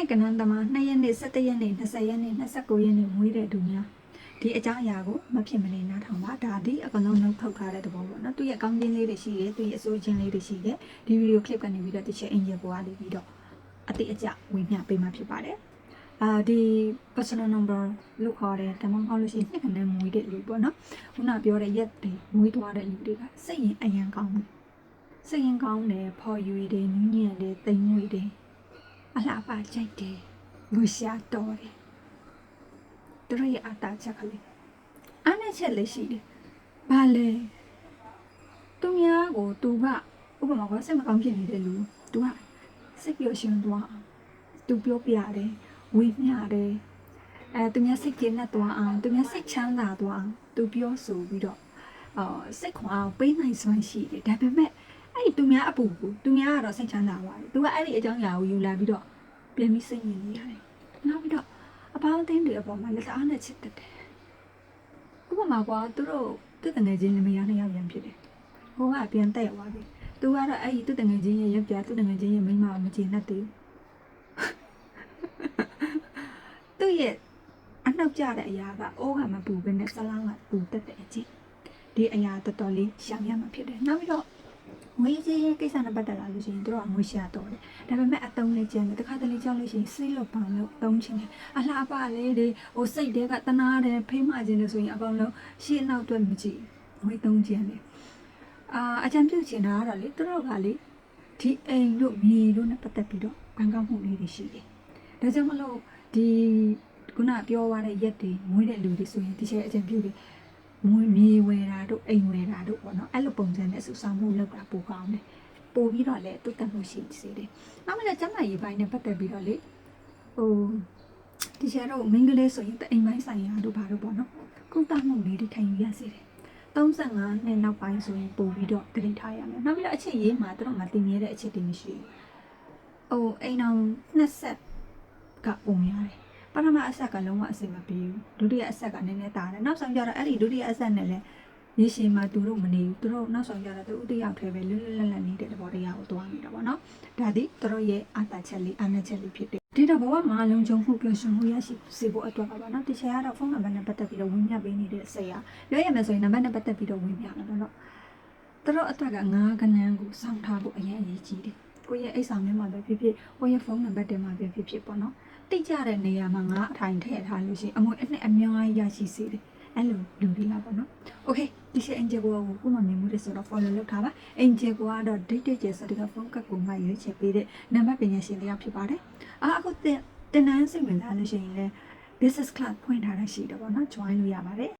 နှစ်ကနန်းသမား2ရက်နေ့17ရက်နေ့20ရက်နေ့29ရက်နေ့မွေးတဲ့သူများဒီအကြောင်းအရာကိုမဖြစ်မနေနားထောင်ပါဒါဒီအကောင်လုံးနှုတ်ထုတ်ထားတဲ့သဘောပေါ့နော်သူရဲ့အကောင်းချင်းလေးတွေရှိတယ်သူရဲ့အစိုးချင်းလေးတွေရှိတယ်ဒီဗီဒီယိုကလစ်ကနေပြီးတော့တစ်ချက်အင်ဂျင်ပေါ်ကနေပြီးတော့အတိအကျဝေမျှပေးမှဖြစ်ပါတယ်ဒီ personal number လို့ခေါ်တယ်ဒါမှမဟုတ်လို့ရှိရင်နှစ်ကနန်းမွေးတဲ့လူပေါ့နော်ခုနပြောတဲ့ရက်တွေမွေးသွားတဲ့လူတွေကစိတ်ရင်အယံကောင်းတယ်စိတ်ရင်ကောင်းတယ်ဖော်ယူတယ်နူးညံ့တယ်တိမ်မွေ့တယ်အလှပကြိုက်တယ်လူရှာတော်တယ်သူတို့ရဲ့အတားချက်ကလေးအားနဲ့ချက်လေးရှိတယ်ဘာလဲသူများကိုသူကဥပမာကစိတ်မကောင်းဖြစ်နေတဲ့လူသူကစိတ်ပျော်ရွှင်သွားအောင်သူပြောပြတယ်ဝေမျှတယ်သူများစိတ်ကျဉ်းသွားအောင်သူများစိတ်ချမ်းသာသွားအောင်သူပြောဆိုပြီးတော့စိတ်ခွန်အောင်ပေးနိုင်စွမ်းရှိတယ်ဒါပေမဲ့အဲ့ဒီသူများအပူကိုသူများကတော့စိတ်ချမ်းသာသွားတယ်သူကအဲ့ဒီအကြောင်းအရာကိုယူလာပြီးတော့ပြန်ပြီးစိတ်ညစ်နေရတယ်နောက်ပြီးတော့အပေါင်းအသင်းတွေအပေါ်မှာလက်အားနဲ့ချစ်တတ်တယ်ဥပမာကွာသူတို့သူ့တငယ်ချင်းလင်မယားနှစ်ယောက်ပြန်ဖြစ်တယ်ဟိုကပြန်တက်သွားပြီသူကတော့အဲ့ဒီသူ့တငယ်ချင်းရဲ့ရက်ပြသူ့တငယ်ချင်းရဲ့မိန်းမကိုမကျေနပ်သေးဘူးသူ့ရဲ့အနှောက်ကြတဲ့အရာကအိုးကမပူဘဲနဲ့ဆလောင်းကပူတတ်တဲ့အချင်းဒီအရာတော်တော်လေးရှာရမှာဖြစ်တယ်နောက်ပြီးတော့ငွေကြေးကိစ္စနဲ့ပတ်သက်လာလို့ရှိရင်တို့ကငွေရှာတော့တယ်ဒါပေမဲ့အတုံးလေးကျန်တယ်တခါတလေကြောက်လို့ရှိရင်စိတ်လွတ်ပါလို့တုံးချင်တယ်အလှပလေးတွေဟိုစိတ်တွေကတနာတယ်ဖိမခြင်းလို့ဆိုရင်အကောင်လုံးရှေ့နောက်တွက်မကြည့်ငွေတုံးကျန်တယ်အကြံပြုချင်တာကတော့လေတို့ကလေဒီအိမ်တို့မြေတို့နဲ့ပတ်သက်ပြီးတော့ကံကောင်းမှုလေးတွေရှိတယ်ဒါကြောင့်မလို့ဒီခုနပြောရတဲ့ရက်တွေမွေးတဲ့လူတွေဆိုရင်ဒီချက်အကြံပြုတယ်မွေးမြေဝယ်တာတို့အိမ်ဝယ်တာတို့ပေါ့နော်အဲ့လိုပုံစံနဲ့စုဆောင်မှုလုပ်တာပိုကောင်းတယ်ပိုပြီးတော့လည်းတုတ်တက်မှုရှိစေတယ်နောက်မှလည်းကျမရေးပိုင်းနဲ့ပတ်သက်ပြီးတော့လေဒီချက်တော့မင်္ဂလေးဆိုရင်အိမ်ပိုင်းဆိုင်ရာတို့ဘာတို့ပေါ့နော်ကုသမှုလေးတွေခံယူရစေတယ်35နှစ်နောက်ပိုင်းဆိုရင်ပို့ပြီးတော့တည်ထားရမယ်နောက်ပြီးတော့အချက်ရေးမှာတို့မှတင်ရတဲ့အချက်တွေမရှိဘူးအိမ်အောင်2ဆက်ကပုံရတယ်ပထမအဆက်ကလုံးဝအဆင်မပြေဘူးဒုတိယအဆက်ကနည်းနည်းတာတယ်နောက်ဆုံးကျတော့အဲ့ဒီဒုတိယအဆက်နဲ့လည်းရေရှည်မှာသူတို့မနေဘူးသူတို့နောက်ဆုံးကျတော့သူတယောက်တည်းပဲလွတ်လွတ်လပ်လပ်နေတဲ့သဘောတရားကိုသွားနေတာပေါ့နော်ဒါသည်သူတို့ရဲ့အာဏာချက်လေးဖြစ်တယ်ဒီတော့ဘဝမှာလုံခြုံမှုပျော်ရွှင်မှုရရှိစေဖို့အတွက်ပါနော်တခြားကတော့ဖုန်းနံပါတ်နဲ့ပတ်သက်ပြီးတော့ဝင်ပြပေးနေတဲ့ဆရာပြောရမယ်ဆိုရင်နံပါတ်နဲ့ပတ်သက်ပြီးတော့ဝင်ပြမှာပေါ့နော်သူတို့အတွက်က9ခန်းကိုစောင့်ထားဖို့အရင်အရေးကြီးတယ်ကိုယ့်ရဲ့အိတ်ဆောင်ထဲမှာပဲဖြစ်ဖြစ်ကိုယ့်ရဲ့ဖုန်းနံပါတ်တွေမှာပဲဖြစ်ဖြစ်ပေါ့နော်တိကျတဲ့နေရာမှာငါအထိုင်ထည့်ထားလို့ရှိရင်အမွေအနှစ်အများကြီးရရှိစေတယ်အဲ့လိုလူတွေကပေါ့နော်โอเคဒီချက်အင်ဂျယ်ကိုခုမှမြင်မှုတွေဆိုတော့ follow လုပ်ထားပါအင်ဂျယ်ကတော့ date ကျစတဲ့ဖုန်းကတ်ကိုမှရွေးချယ်ပေးတဲ့နံပါတ်ပညာရှင်တယောက်ဖြစ်ပါတယ်အခုတင်နန်းစိတ်ဝင်စားလို့ရှိရင်လည်း business class ဖွင့်ထားတာရှိတယ်ပေါ့နော် join လို့ရပါတယ်